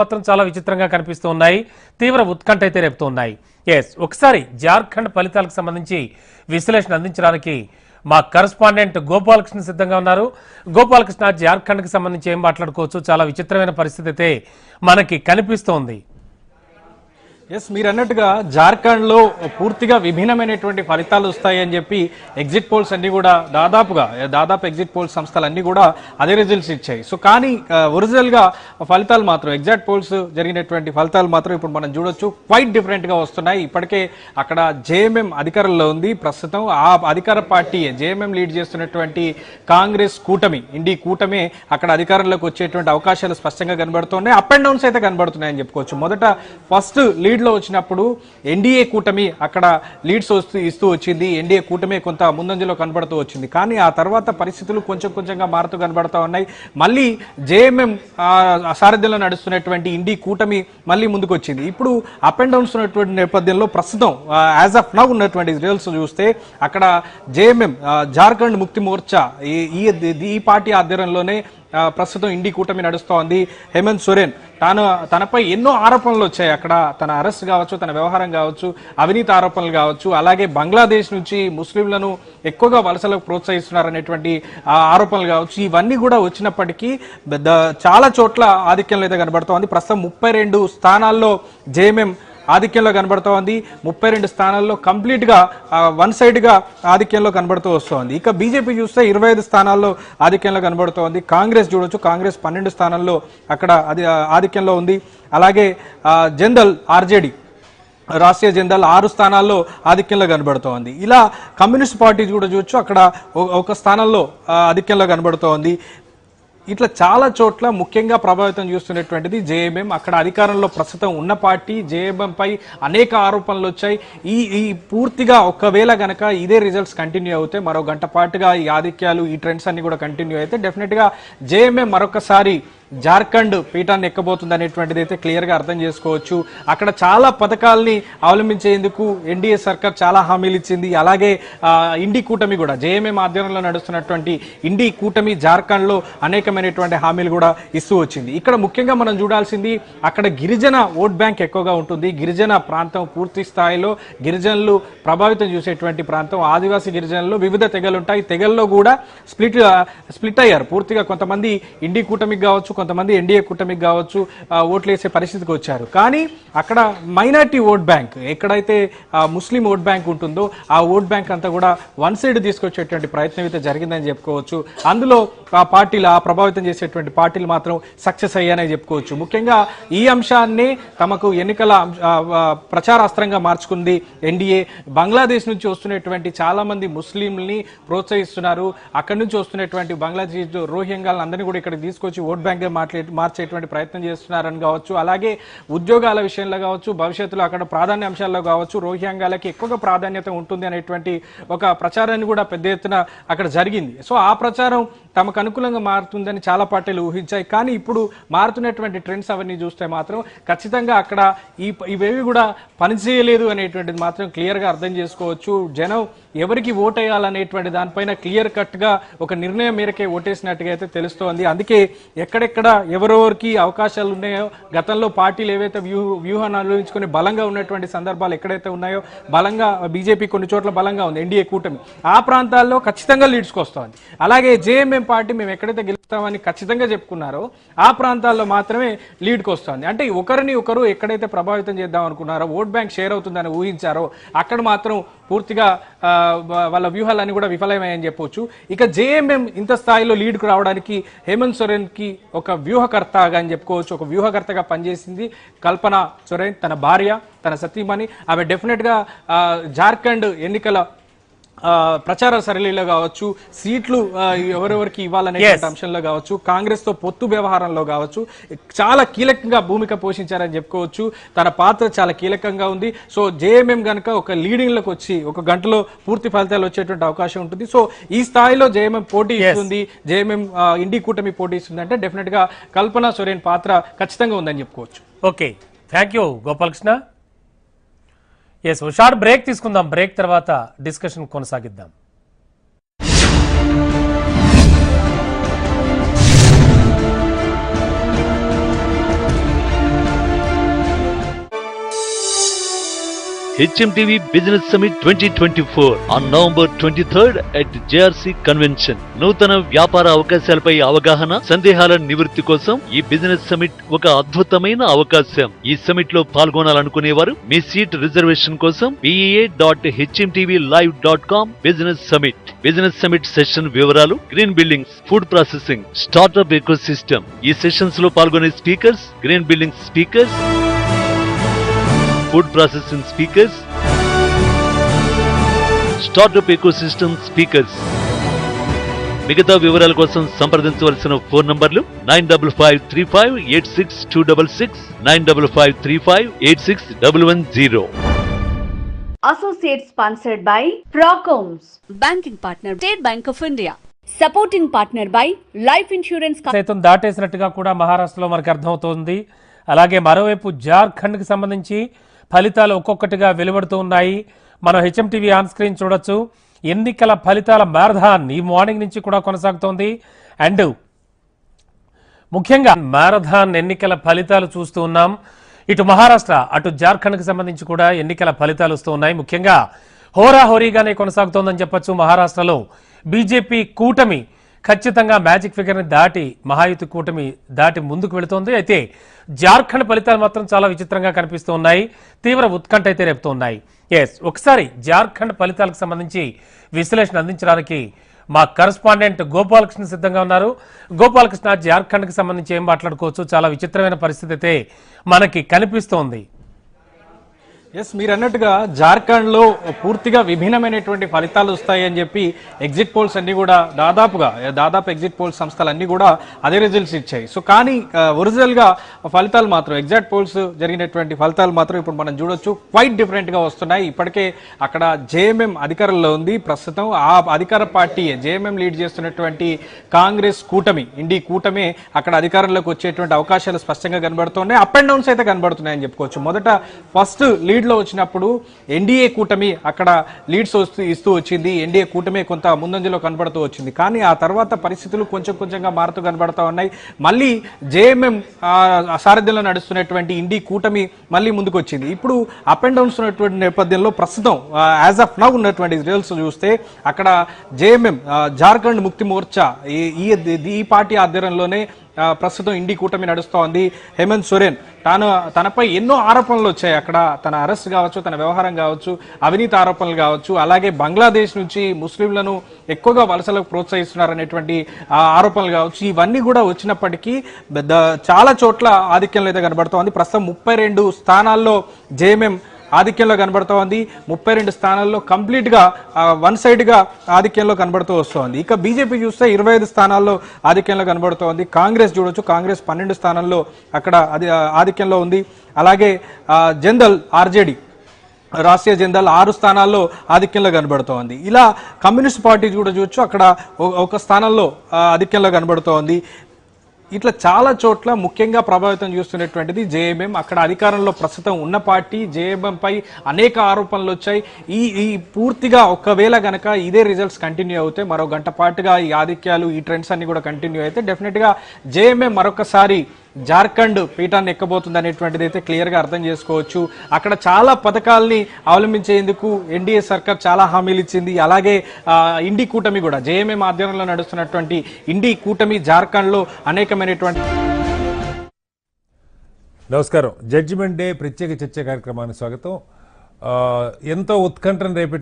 మాత్రం చాలా విచిత్రంగా కనిపిస్తూ ఉన్నాయి. తీవ్ర ఉత్కంఠ అయితే రేపుతూ ఉన్నాయి. ఒకసారి జార్ఖండ్ ఫలితాలకు సంబంధించి విశ్లేషణ అందించడానికి మా కరెస్పాండెంట్ గోపాలకృష్ణ సిద్ధంగా ఉన్నారు. గోపాలకృష్ణ, జార్ఖండ్కి సంబంధించి ఏం మాట్లాడుకోవచ్చు? చాలా విచిత్రమైన పరిస్థితి అయితే మనకి కనిపిస్తోంది. మీరు అన్నట్టుగా జార్ఖండ్ లో పూర్తిగా విభిన్నమైనటువంటి ఫలితాలు వస్తాయని చెప్పి ఎగ్జిట్ పోల్స్ అన్ని కూడా దాదాపు ఎగ్జిట్ పోల్స్ సంస్థలన్నీ కూడా అదే రిజల్ట్స్ ఇచ్చాయి. సో కానీ ఒరిజినల్ గా ఫలితాలు మాత్రం ఎగ్జిట్ పోల్స్ జరిగినటువంటి ఫలితాలు మాత్రం ఇప్పుడు మనం చూడొచ్చు క్వైట్ డిఫరెంట్ గా వస్తున్నాయి. ఇప్పటికే అక్కడ జేఎంఎం అధికారంలో ఉంది. ప్రస్తుతం ఆ అధికార పార్టీ జేఎంఎం లీడ్ చేస్తున్నటువంటి కాంగ్రెస్ కూటమి, ఇండి కూటమి అక్కడ అధికారంలోకి వచ్చేటువంటి అవకాశాలు స్పష్టంగా కనబడుతున్నాయి. అప్ అండ్ డౌన్స్ అయితే కనబడుతున్నాయని చెప్పుకోవచ్చు. మొదట ఫస్ట్ లీడ్ లో వచ్చినప్పుడు ఎన్డీఏ కూటమి అక్కడ లీడ్స్ ఇస్తూ వచ్చింది. ఎన్డీఏ కూటమి కొంత ముందంజలో కనబడుతూ వచ్చింది. కానీ ఆ తర్వాత పరిస్థితులు కొంచెంగా మారుతూ కనబడుతూ ఉన్నాయి. మళ్ళీ జేఎంఎం సారథ్యంలో నడుస్తున్నటువంటి ఇండి కూటమి మళ్ళీ ముందుకు వచ్చింది. ఇప్పుడు అప్ అండ్ డౌన్స్ ఉన్నటువంటి నేపథ్యంలో ప్రస్తుతం యాజ్ ఆఫ్ నౌ ఉన్నటువంటి రిజల్ట్స్ చూస్తే అక్కడ జేఎంఎం జార్ఖండ్ ముక్తి మోర్చా ఈ పార్టీ ఆధ్వర్యంలోనే ప్రస్తుతం ఇండి కూటమి నడుస్తోంది. హేమంత్ సోరెన్ తనపై ఎన్నో ఆరోపణలు వచ్చాయి. అక్కడ తన అరెస్ట్ కావచ్చు, తన వ్యవహారం కావచ్చు, అవినీతి ఆరోపణలు కావచ్చు, అలాగే బంగ్లాదేశ్ నుంచి ముస్లింలను ఎక్కువగా వలసలకు ప్రోత్సహిస్తున్నారనేటువంటి ఆరోపణలు కావచ్చు, ఇవన్నీ కూడా వచ్చినప్పటికీ చాలా చోట్ల ఆధిక్యంలో అయితే కనబడుతోంది. ప్రస్తుతం 32 స్థానాల్లో జేఎంఎం ఆధిక్యంలో కనబడుతూ ఉంది. 32 స్థానాల్లో కంప్లీట్ గా వన్ సైడ్ గా ఆధిక్యంలో కనబడుతూ వస్తోంది. ఇక బీజేపీ చూస్తే 25 స్థానాల్లో ఆధిక్యంలో కనబడుతోంది. కాంగ్రెస్ చూడొచ్చు, కాంగ్రెస్ 12 స్థానాల్లో అక్కడ ఆధిక్యంలో ఉంది. అలాగే జనరల్ ఆర్జేడీ రాష్ట్రీయ జనరల్ 6 స్థానాల్లో ఆధిక్యంలో కనబడుతోంది. ఇలా కమ్యూనిస్ట్ పార్టీ కూడా చూడొచ్చు, అక్కడ ఒక స్థానంలో ఆధిక్యంలో కనబడుతోంది. ఇట్లా చాలా చోట్ల ముఖ్యంగా ప్రభావితం చూస్తున్నటువంటిది జేఎంఎం. అక్కడ అధికారంలో ప్రస్తుతం ఉన్న పార్టీ జేఎంఎం పై అనేక ఆరోపణలు వచ్చాయి. ఈ పూర్తిగా ఒకవేళ గనక ఇదే రిజల్ట్స్ కంటిన్యూ అవుతాయి, మరో గంట పాటుగా ఈ ఆధిక్యాలు, ఈ ట్రెండ్స్ అన్ని కూడా కంటిన్యూ అయితే డెఫినెట్ గా జేఎంఎం మరొకసారి జార్ఖండ్ పీఠాన్ని ఎక్కబోతుంది అనేటువంటిది అయితే క్లియర్ గా అర్థం చేసుకోవచ్చు. అక్కడ చాలా పథకాలని అవలంబించేందుకు ఎన్డీఏ సర్కార్ చాలా హామీలు ఇచ్చింది. అలాగే ఇండి కూటమి కూడా జేఎంఎం ఆధ్వర్యంలో నడుస్తున్నటువంటి ఇండి కూటమి జార్ఖండ్ లో అనేకమైనటువంటి హామీలు కూడా ఇస్తూ వచ్చింది. ఇక్కడ ముఖ్యంగా మనం చూడాల్సింది అక్కడ గిరిజన ఓట్ బ్యాంక్ ఎక్కువగా ఉంటుంది. గిరిజన ప్రాంతం పూర్తి స్థాయిలో గిరిజనులు ప్రభావితం చూసేటువంటి ప్రాంతం. ఆదివాసీ గిరిజనులు వివిధ తెగలుంటాయి. తెగల్లో కూడా స్ప్లిట్ అయ్యారు పూర్తిగా. కొంతమంది ఇండి కూటమికి కావచ్చు, కొంతమంది ఎన్డీఏ కూటమికి కావచ్చు ఓట్లు వేసే పరిస్థితికి వచ్చారు. కానీ అక్కడ మైనార్టీ ఓట్ బ్యాంక్, ఎక్కడైతే ముస్లిం ఓట్ బ్యాంక్ ఉంటుందో ఆ ఓట్ బ్యాంక్ అంతా కూడా వన్ సైడ్ తీసుకొచ్చేటువంటి ప్రయత్నం అయితే జరిగిందని చెప్పుకోవచ్చు. అందులో ఆ పార్టీలు, ఆ ప్రభావితం చేసేటువంటి పార్టీలు మాత్రం సక్సెస్ అయ్యానని చెప్పుకోవచ్చు. ముఖ్యంగా ఈ అంశాన్ని తమకు ఎన్నికల ప్రచారాస్త్రంగా మార్చుకుంది ఎన్డీఏ. బంగ్లాదేశ్ నుంచి వస్తున్నటువంటి చాలా మంది ముస్లింలని ప్రోత్సహిస్తున్నారు. అక్కడి నుంచి వస్తున్నటువంటి బంగ్లాదేశ్ రోహింగ్యాలను అందరినీ కూడా ఇక్కడ తీసుకొచ్చి ఓట్ బ్యాంక్ మార్చేటువంటి ప్రయత్నం చేస్తున్నారని కావచ్చు. అలాగే ఉద్యోగాల విషయంలో కావచ్చు, భవిష్యత్తులో అక్కడ ప్రాధాన్య అంశాల్లో కావచ్చు, రోహింగ్యాలకి ఎక్కువగా ప్రాధాన్యత ఉంటుంది అనేటువంటి ఒక ప్రచారాన్ని కూడా పెద్ద ఎత్తున అక్కడ జరిగింది. సో ఆ ప్రచారం తమకు అనుకూలంగా మారుతుందని చాలా పార్టీలు ఊహించాయి. కానీ ఇప్పుడు మారుతున్నటువంటి ట్రెండ్స్ అవన్నీ చూస్తే మాత్రం ఖచ్చితంగా అక్కడ ఇవేవి కూడా పనిచేయలేదు అనేటువంటిది మాత్రం క్లియర్ గా అర్థం చేసుకోవచ్చు. జనం ఎవరికి ఓటేయాలనేటువంటి దానిపైన క్లియర్ కట్ గా ఒక నిర్ణయం మేరకే ఓటేసినట్టుగా అయితే తెలుస్తోంది. అందుకే ఎక్కడెక్కడ ఎవరెవరికి అవకాశాలు ఉన్నాయో, గతంలో పార్టీలు ఏవైతే వ్యూహాన్ని ఆలోచించుకుని బలంగా ఉన్నటువంటి సందర్భాలు ఎక్కడైతే ఉన్నాయో, బలంగా బీజేపీ కొన్ని చోట్ల బలంగా ఉంది, ఎన్డీఏ కూటమి ఆ ప్రాంతాల్లో ఖచ్చితంగా లీడ్స్కి వస్తోంది. అలాగే జేఎంఎం పార్టీ మేము ఎక్కడైతే గెలుస్తామని ఖచ్చితంగా చెప్పుకున్నారో ఆ ప్రాంతాల్లో మాత్రమే లీడ్కి వస్తుంది. అంటే ఒకరిని ఒకరు ఎక్కడైతే ప్రభావితం చేద్దాం అనుకున్నారో, ఓట్ బ్యాంక్ షేర్ అవుతుందని ఊహించారో అక్కడ మాత్రం పూర్తిగా వాళ్ళ వ్యూహాలన్నీ కూడా విఫలమయ్యాయని చెప్పొచ్చు. ఇక జేఎంఎం ఇంత స్థాయిలో లీడ్కు రావడానికి హేమంత్ సోరెన్ కి ఒక వ్యూహకర్తగా అని చెప్పుకోవచ్చు. ఒక వ్యూహకర్తగా పనిచేసింది కల్పన సోరెన్, తన భార్య, తన సతీమణి. ఆమె డెఫినెట్ గా జార్ఖండ్ ఎన్నికల ప్రచార సరళిలో కావచ్చు, సీట్లు ఎవరెవరికి ఇవ్వాలనే అంశంలో కావచ్చు, కాంగ్రెస్ తో పొత్తు వ్యవహారంలో కావచ్చు చాలా కీలకంగా భూమిక పోషించారని చెప్పుకోవచ్చు. తన పాత్ర చాలా కీలకంగా ఉంది. సో జేఎంఎం గనక ఒక లీడింగ్ లోకి వచ్చి ఒక గంటలో పూర్తి ఫలితాలు వచ్చేటువంటి అవకాశం ఉంటుంది. సో ఈ స్థాయిలో జేఎంఎం పోటీ ఇస్తుంది, జేఎంఎం ఇండి కూటమి పోటీ ఇస్తుంది అంటే డెఫినెట్ గా కల్పన సోరెన్ పాత్ర ఖచ్చితంగా ఉందని చెప్పుకోవచ్చు. Okay, thank you Gopalakrishna. Short break తీసుకుందాం. బ్రేక్ తర్వాత డిస్కషన్ కొనసాగిద్దాం. HMTV Business Summit 2024 on November 23rd at JRC Convention. నూతన వ్యాపార అవకాశాలపై అవగాహన, సందేహాల నివృత్తి కోసం ఈ బిజినెస్ సమిట్ ఒక అద్భుతమైన అవకాశం. ఈ సమిట్ లో పాల్గొనాలనుకునేవారు మీ సీట్ రిజర్వేషన్ కోసం bea.hmtvlive.com బిజినెస్ సమిట్ సెషన్ వివరాలు, green buildings, food processing, startup ecosystem. ఈ సెషన్స్ లో పాల్గొనే speakers, green buildings speakers, food processing speakers, startup ecosystem speakers. మిగతా వివరాల కోసం సంప్రదించవలసిన ఫోన్ నంబర్లు 9535862666, 9535861110. Associate sponsored by Procoms, banking partner State Bank of India, supporting partner by Life Insurance సైతం దాటేసినట్టుగా కూడా మహారాష్ట్రలో మనకు అర్థమవుతోంది. అలాగే మరోవైపు జార్ఖండ్కి సంబంధించి ఫలితాలు ఒక్కొక్కటిగా వెలువడుతూ ఉన్నాయి. మనం హెచ్ఎంటీవీ ఆన్ స్క్రీన్ చూడొచ్చు. ఎన్నికల ఫలితాల మ్యారథాన్ ఈ మార్నింగ్ నుంచి కూడా కొనసాగుతోంది. అండ్ ముఖ్యంగా మ్యారథాన్ ఎన్నికల ఫలితాలు చూస్తూ ఉన్నాం. ఇటు మహారాష్ట్ర, అటు జార్ఖండ్కి సంబంధించి కూడా ఎన్నికల ఫలితాలు వస్తూ ఉన్నాయి. ముఖ్యంగా హోరాహోరీగానే కొనసాగుతోందని చెప్పొచ్చు. మహారాష్ట్రలో బీజేపీ కూటమి ఖచ్చితంగా మ్యాజిక్ ఫిగర్ని దాటి, మహాయుతి కూటమి దాటి ముందుకు వెళుతోంది. అయితే జార్ఖండ్ ఫలితాలు మాత్రం చాలా విచిత్రంగా కనిపిస్తూ ఉన్నాయి. తీవ్ర ఉత్కంఠ అయితే రేపుతూ ఉన్నాయి. ఒకసారి జార్ఖండ్ ఫలితాలకు సంబంధించి విశ్లేషణ అందించడానికి మా కరస్పాండెంట్ గోపాలకృష్ణ సిద్ధంగా ఉన్నారు. గోపాలకృష్ణ, జార్ఖండ్కి సంబంధించి ఏం మాట్లాడుకోవచ్చు? చాలా విచిత్రమైన పరిస్థితి అయితే మనకి కనిపిస్తోంది. ఎస్, మీరు అన్నట్టుగా జార్ఖండ్ లో పూర్తిగా విభిన్నమైనటువంటి ఫలితాలు వస్తాయని చెప్పి ఎగ్జిట్ పోల్స్ అన్ని కూడా దాదాపు ఎగ్జిట్ పోల్స్ సంస్థలు అన్ని కూడా అదే రిజల్ట్స్ ఇచ్చాయి. సో కానీ ఒరిజినల్ గా ఫలితాలు మాత్రం, ఎగ్జిట్ పోల్స్ జరిగినటువంటి ఫలితాలు మాత్రం ఇప్పుడు మనం చూడొచ్చు, క్వైట్ డిఫరెంట్ గా వస్తున్నాయి. ఇప్పటికే అక్కడ జేఎంఎం అధికారంలో ఉంది. ప్రస్తుతం ఆ అధికార పార్టీ జేఎంఎం లీడ్ చేస్తున్నటువంటి కాంగ్రెస్ కూటమి, ఇండి కూటమి అక్కడ అధికారంలోకి వచ్చేటువంటి అవకాశాలు స్పష్టంగా కనబడుతున్నాయి. అప్ అండ్ డౌన్స్ అయితే కనబడుతున్నాయని చెప్పుకోవచ్చు. మొదట ఫస్ట్ లీడ్ లో వచ్చినప్పుడు ఎన్డీఏ కూటమి అక్కడ లీడ్స్ ఇస్తూ వచ్చింది. ఎన్డీఏ కూటమి కొంత ముందంజలో కనబడుతూ వచ్చింది. కానీ ఆ తర్వాత పరిస్థితులు కొంచెంగా మారుతూ కనబడతా ఉన్నాయి. మళ్ళీ జేఎంఎం సారథ్యంలో నడుస్తున్నటువంటి ఇండి కూటమి మళ్ళీ ముందుకు వచ్చింది. ఇప్పుడు అప్ అండ్ డౌన్స్ ఉన్నటువంటి నేపథ్యంలో ప్రస్తుతం యాజ్ ఆఫ్ నౌ ఉన్నటువంటి రిజల్ట్స్ చూస్తే అక్కడ జేఎంఎం, జార్ఖండ్ ముక్తి మోర్చా, ఈ పార్టీ ఆధ్వర్యంలోనే ప్రస్తుతం ఇండి కూటమి నడుస్తోంది. హేమంత్ సోరెన్ తనపై ఎన్నో ఆరోపణలు వచ్చాయి. అక్కడ తన అరెస్ట్ కావచ్చు, తన వ్యవహారం కావచ్చు, అవినీతి ఆరోపణలు కావచ్చు, అలాగే బంగ్లాదేశ్ నుంచి ముస్లింలను ఎక్కువగా వలసలకు ప్రోత్సహిస్తున్నారనేటువంటి ఆరోపణలు కావచ్చు, ఇవన్నీ కూడా వచ్చినప్పటికీ చాలా చోట్ల ఆధిక్యంలో అయితే కనబడుతోంది. ప్రస్తుతం 32 స్థానాల్లో జేఎంఎం ఆధిక్యంలో కనబడుతోంది. 32 స్థానాల్లో కంప్లీట్ గా వన్ సైడ్ గా ఆధిక్యంలో కనబడుతూ వస్తోంది. ఇక బీజేపీ చూస్తే 25 స్థానాల్లో ఆధిక్యంలో కనబడుతోంది. కాంగ్రెస్ చూడొచ్చు, కాంగ్రెస్ 12 స్థానాల్లో అక్కడ ఆధిక్యంలో ఉంది. అలాగే జనరల్ ఆర్జేడీ, రాష్ట్రీయ జనరల్ 6 స్థానాల్లో ఆధిక్యంలో కనబడుతోంది. ఇలా కమ్యూనిస్ట్ పార్టీ కూడా చూడొచ్చు, అక్కడ ఒక స్థానంలో ఆధిక్యంలో కనబడుతోంది. ఇట్లా చాలా చోట్ల ముఖ్యంగా ప్రభావితం చూస్తున్నటువంటిది జేఎంఎం. అక్కడ అధికారంలో ప్రస్తుతం ఉన్న పార్టీ జేఎంఎం పై అనేక ఆరోపణలు వచ్చాయి. ఈ పూర్తిగా ఒకవేళ గనక ఇదే రిజల్ట్స్ కంటిన్యూ అవుతే, మరో గంట పాటుగా ఈ ఆధిక్యాలు, ఈ ట్రెండ్స్ అన్ని కూడా కంటిన్యూ అయితే డెఫినెట్ గా జేఎంఎం మరొకసారి జార్ఖండ్ పీఠాన్ని ఎక్కబోతుంది అనేటువంటిది అయితే క్లియర్ గా అర్థం చేసుకోవచ్చు. అక్కడ చాలా పథకాల్ని అవలంబించేందుకు ఎన్డీఏ సర్కార్ చాలా హామీలు ఇచ్చింది. అలాగే ఇండి కూటమి కూడా, జేఎంఎం ఆధ్వర్యంలో నడుస్తున్నటువంటి ఇండి కూటమి జార్ఖండ్ లో అనేకమైనటువంటి. నమస్కారం. జడ్జిమెంట్ డే ప్రత్యేక చర్చ కార్యక్రమానికి స్వాగతం. ఎంతో ఉత్కంఠను రేపెట్టి